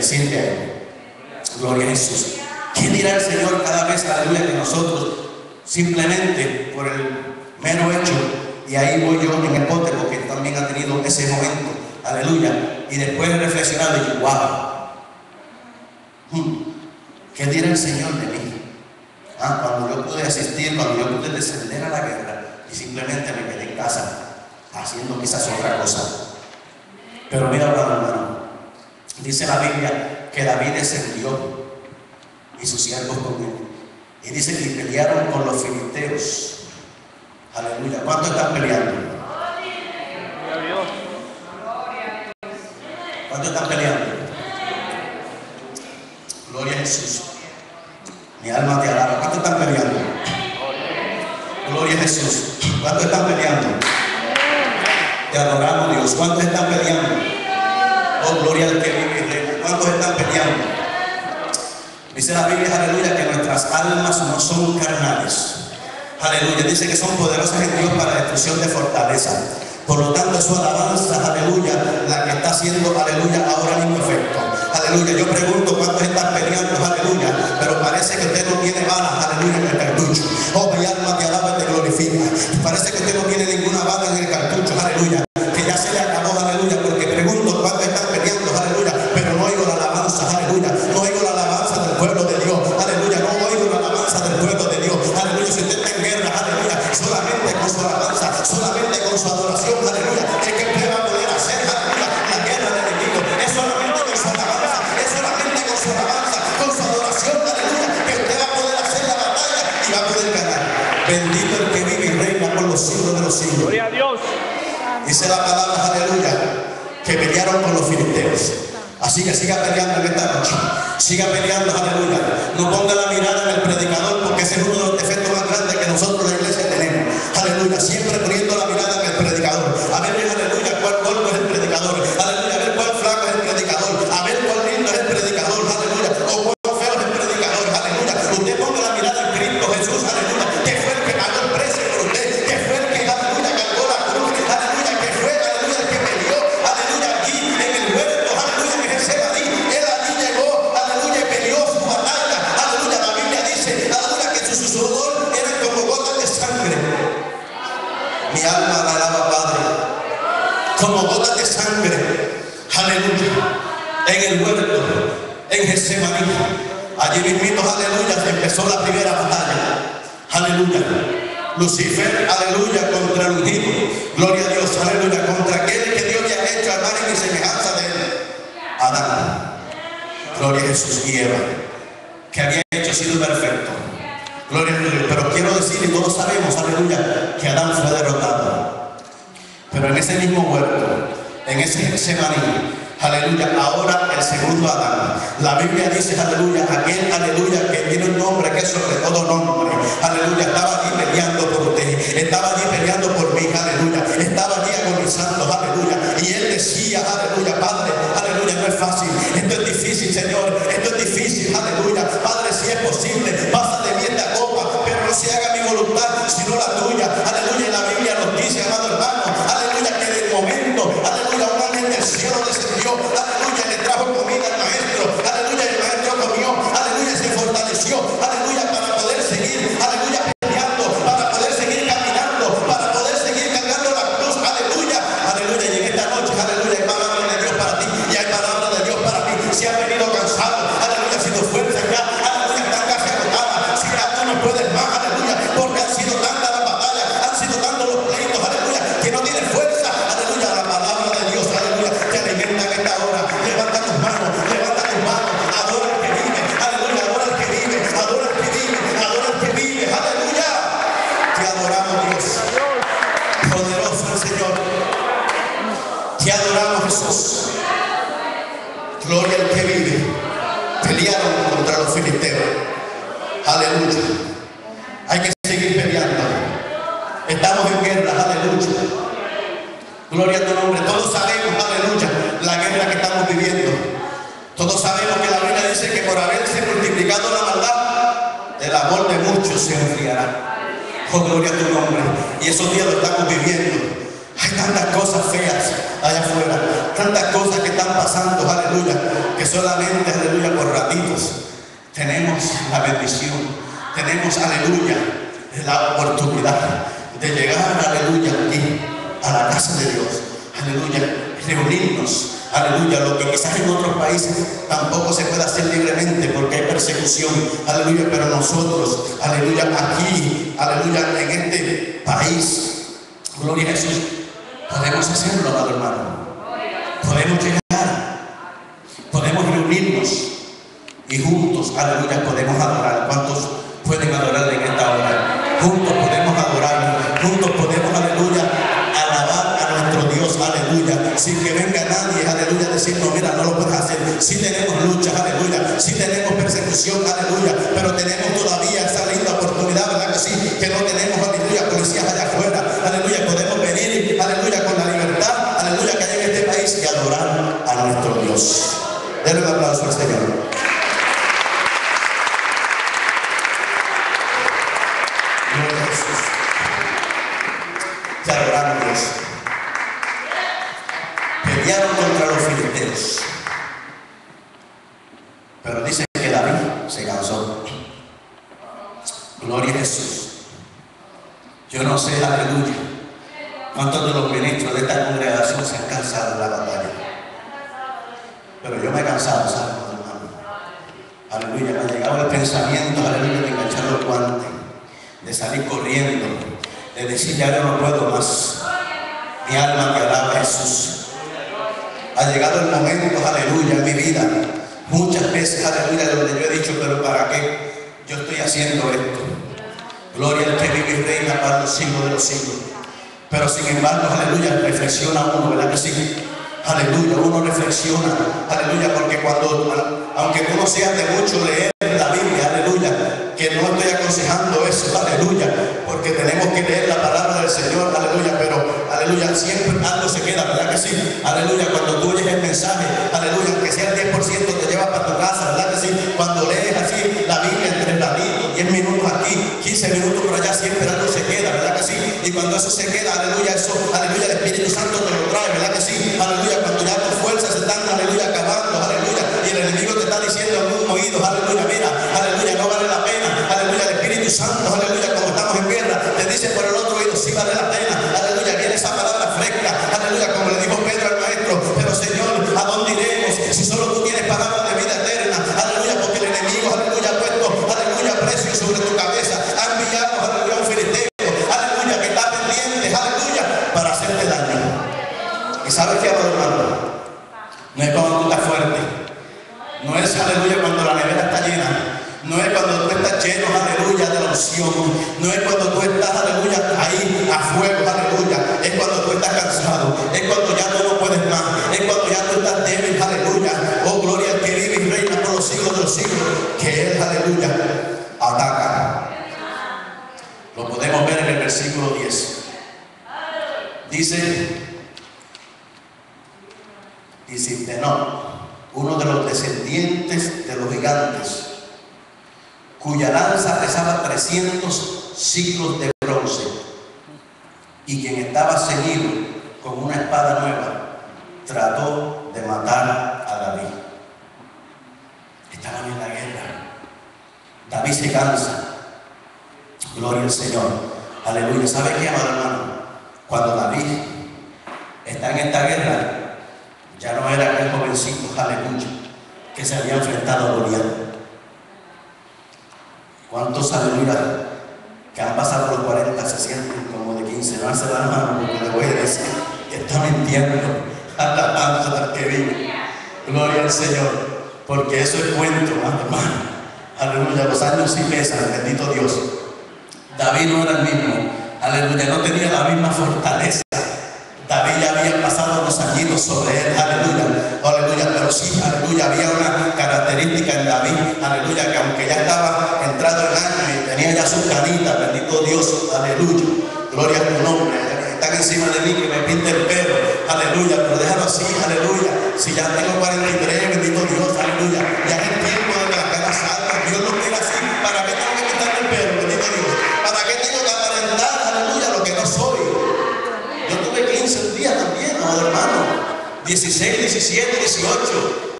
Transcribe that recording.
sirve a Él. Gloria a Jesús. ¿Qué dirá el Señor cada vez, aleluya, que nosotros simplemente por el mero hecho, y ahí voy yo en el bote porque también ha tenido ese momento, aleluya, y después de reflexionar y digo, wow, ¿qué dirá el Señor de mí? Cuando yo pude asistir, cuando yo pude descender a la guerra y simplemente me quedé en casa haciendo quizás otra cosa. Pero mira, hermano, dice la Biblia que David descendió y sus siervos con él, y dice que pelearon con los filisteos. Aleluya. ¿Cuántos están peleando? ¿Cuántos están peleando? Gloria a Jesús. Mi alma te alaba. ¿Cuántos están peleando? Gloria a Jesús. ¿Cuántos están peleando? Te adoramos, Dios. ¿Cuántos están peleando? Oh, gloria al que vive y reina. ¿Cuántos están peleando? Dice la Biblia, aleluya, que nuestras almas no son carnales. Aleluya, dice que son poderosas en Dios para destrucción de fortaleza. Por lo tanto, su alabanza, aleluya, la que está haciendo, aleluya, ahora mismo efecto. Aleluya, yo pregunto cuántos están peleando, aleluya, pero parece que usted no tiene balas, aleluya, en el cartucho. Oh, mi alma te alaba y te glorifica. Parece que usted no tiene ninguna bala en el cartucho, aleluya, que ya se le acabó, aleluya, porque pregunto cuántos están peleando, aleluya, pero no oigo la alabanza, aleluya, no oigo la alabanza del pueblo de Dios, aleluya, no oigo la alabanza del pueblo de Dios, aleluya. Si usted está en guerra, aleluya, solamente con su alabanza, solamente con su adoración, aleluya, es que usted va a poder hacer, aleluya, la guerra del enemigo. Es solamente con su alabanza, es solamente con su alabanza, con su adoración, aleluya, que usted va a poder hacer la batalla y va a poder ganar. Bendito el que vive y reina por los siglos de los siglos. Gloria a Dios. Dice la palabra, aleluya, que pelearon con los filisteos. Así que siga peleando en esta noche. Siga peleando, aleluya. No ponga la mirada en el predicador, porque ese es uno de los defectos más grandes que nosotros la iglesia tenemos. Aleluya, siempre poniendo la mirada en el predicador. A ver, aleluya, cuál gordo es el predicador. Aleluya, a ver cuál flaco es el predicador. A ver cuál lindo es el predicador. Aleluya, o cuál feo es el predicador. Aleluya, usted ponga la mirada en Cristo Jesús. Aleluya, que fue el que pagó el precio por usted. Que fue el que, aleluya, cargó la cruz. Aleluya, que fue, aleluya, el que peleó. Aleluya, aquí en el huerto. Aleluya, que Getsemaní. Él allí llegó. Aleluya, y peleó su batalla. Aleluya, la Biblia dice, aleluya, que su sudor era como gotas de sangre. Mi alma la alaba, Padre, como gotas de sangre, aleluya, en el huerto, en Getsemaní. Allí mismito, aleluya, se empezó la primera batalla, aleluya. Lucifer, aleluya, contra el ungido, gloria a Dios, aleluya, contra aquel que Dios le ha hecho a imagen y semejanza de él, Adán, gloria a Jesús, y Eva, que había hecho sido perfecto. Gloria a Dios. Pero quiero decir, y todos sabemos, aleluya, que Adán fue derrotado. Pero en ese mismo huerto, en ese Getsemaní, aleluya, ahora el segundo Adán. La Biblia dice, aleluya, aquel, aleluya, que tiene un nombre que es sobre todo nombre. Aleluya, estaba allí peleando por usted. Estaba allí peleando por mí, aleluya. Estaba allí agonizando, aleluya. Y él decía, aleluya, Padre, aleluya, no es fácil. Esto es difícil, Señor. Esto es difícil, aleluya. Padre, si es posible, pasa de mí esta copa, pero no se haga mi voluntad, sino la tuya. Aleluya, la Biblia nos dice, amado hermano, aleluya, que de momento, aleluya, un ángel del cielo descendió, aleluya, le trajo comida al maestro, aleluya, el maestro comió, aleluya, se fortaleció, aleluya, para poder seguir, aleluya, peleando, para poder seguir caminando, para poder seguir cargando la cruz, aleluya, aleluya. Y en esta noche, aleluya, hay palabra de Dios para ti, y hay palabra de Dios para mí. Si has venido cansado, aleluya, si tus fuerzas ya, aleluya, están casi agotadas, si ya tú no puedes más, aleluya, porque han sido tantas las batallas, han sido tantos los pleitos, aleluya, que no tienes fuerza, aleluya, la palabra de Dios, aleluya, te alimenta en esta hora. Levanta tus manos, adora al que vive, aleluya, adora al que vive, adora al que vive, adora al que vive, aleluya. Te adoramos, Dios, poderoso el Señor, te adoramos, Jesús. Gloria al que vive. Pelearon contra los filisteos, aleluya. Hay que seguir peleando. Estamos en guerra, aleluya. Gloria a tu nombre. Todos sabemos, aleluya, la guerra que estamos viviendo. Todos sabemos que la Biblia dice que por haberse multiplicado la maldad, el amor de muchos se enfriará. Oh, gloria a tu nombre. Y esos días lo estamos viviendo. Hay tantas cosas feas allá afuera, tantas cosas que están pasando, aleluya, que solamente, aleluya, por ratitos tenemos la bendición, tenemos, aleluya, la oportunidad de llegar, aleluya, aquí, a la casa de Dios, aleluya, reunirnos, aleluya, lo que quizás en otros países tampoco se puede hacer libremente porque hay persecución, aleluya, pero nosotros, aleluya, aquí, aleluya, en este país, gloria a Jesús, podemos hacerlo, amado hermano, podemos llegar, podemos reunirnos y juntos, aleluya, podemos adorar. ¿Cuántos pueden adorar en esta hora? Juntos podemos adorar, juntos podemos, aleluya, alabar a nuestro Dios, aleluya, sin que venga nadie, aleluya, decirnos, mira, no lo puedes hacer. Sí tenemos luchas, aleluya, sí tenemos persecución, aleluya, pero tenemos todavía esa linda oportunidad, ¿verdad que sí? Que no tenemos, aleluya, policías allá afuera, aleluya, podemos venir, aleluya, con la libertad, aleluya, que hay en este país y adorar a nuestro Dios. Denle un aplauso al Señor. Te adoramos, Dios. Pelearon contra los filisteos, pero dice que David se cansó. Gloria a Jesús. Yo no sé, aleluya, cuántos de los ministros de esta congregación se han cansado de la batalla, pero yo me he cansado, ¿sabes, hermano? Aleluya, me ha llegado el pensamiento, aleluya, de enganchar los guantes, de salir corriendo, de decir, ya yo no puedo más. Mi alma que alaba a Jesús. Ha llegado el momento, aleluya, en mi vida, muchas veces, aleluya, donde yo he dicho, pero ¿para qué yo estoy haciendo esto? Gloria al que vive y reina para los siglos de los siglos. Pero sin embargo, aleluya, reflexiona uno, ¿verdad que sí? Aleluya, uno reflexiona, aleluya, porque cuando, aunque tú no seas de mucho leer la Biblia, aleluya, que no estoy aconsejando eso, aleluya, porque tenemos que leer la palabra del Señor, aleluya, pero, aleluya, siempre algo se queda, ¿verdad que sí? Aleluya, cuando tú oyes el mensaje, aleluya, que sea el 10% te lleva para tu casa, ¿verdad que sí? Cuando lees así la Biblia entre ratitos, 10 minutos aquí, 15 minutos por allá, siempre algo se queda, ¿verdad que sí? Y cuando eso se queda, aleluya, eso, aleluya, el Espíritu Santo te lo trae, ¿verdad que sí? Aleluya, cuando ya tus fuerzas se están, aleluya, acabando, aleluya, y el enemigo te está diciendo en un oído, aleluya, mira, aleluya, no vale la pena, aleluya, el Espíritu Santo, aleluya, como estamos en guerra, te dice por el otro oído, sí vale la pena, aleluya, viene esa palabra fresca, aleluya, como le dijo Pedro al maestro, pero Señor, ¿a dónde iremos? Si solo tú tienes palabra de vida eterna, aleluya, porque el enemigo, aleluya, ha puesto, aleluya, precio sobre tu cabeza, ha enviado, aleluya, un filisteo, aleluya, que está pendiente, aleluya, para hacerte daño. ¿Y sabes qué, hermano? No es cuando tú estás fuerte, no es, aleluya, cuando la nevera está llena, no es cuando tú estás lleno, aleluya, de la unción, no es cuando tú estás, aleluya, ahí a fuego, aleluya, es cuando tú estás cansado, es cuando ya tú no puedes más, es cuando ya tú estás débil, aleluya, oh gloria al que vive y reina por los siglos de los siglos, que Él, aleluya, ataca. Lo podemos ver en el versículo 10. Dice Tenor, uno de los descendientes de los gigantes, cuya lanza pesaba 300 siclos de bronce, y quien estaba ceñido con una espada nueva, trató de matar a David. Estaban en la guerra. David se cansa. Gloria al Señor. Aleluya. ¿Sabe qué, amado hermano? Cuando David está en esta guerra, ya no era aquel jovencito, aleluya, que se había enfrentado a Goliat. ¿Cuántos, aleluya, que han pasado los 40 se sienten como de 15? No se dan mano porque le voy a decir que está mintiendo, alabando al que vive. Gloria al Señor, porque eso es cuento, hermano. Aleluya, los años sí pesan, bendito Dios. David no era el mismo, aleluya, no tenía la misma fortaleza. David ya había pasado los añitos sobre él, aleluya, aleluya, pero sí, aleluya, había una característica en David, aleluya, que aunque ya estaba entrado el año y tenía ya sus canitas, bendito Dios, aleluya, gloria a tu nombre, están encima de mí que me pinte el pelo, aleluya, pero déjalo así, aleluya, si ya tengo 43, bendito Dios, aleluya, ya es el tiempo de que las caras salgan, Dios lo quiere así, ¿para qué tengo que quitarme el pelo, bendito Dios? ¿Para qué tengo que aparentar, aleluya, lo que no soy? Yo tuve 15 16, 17, 18.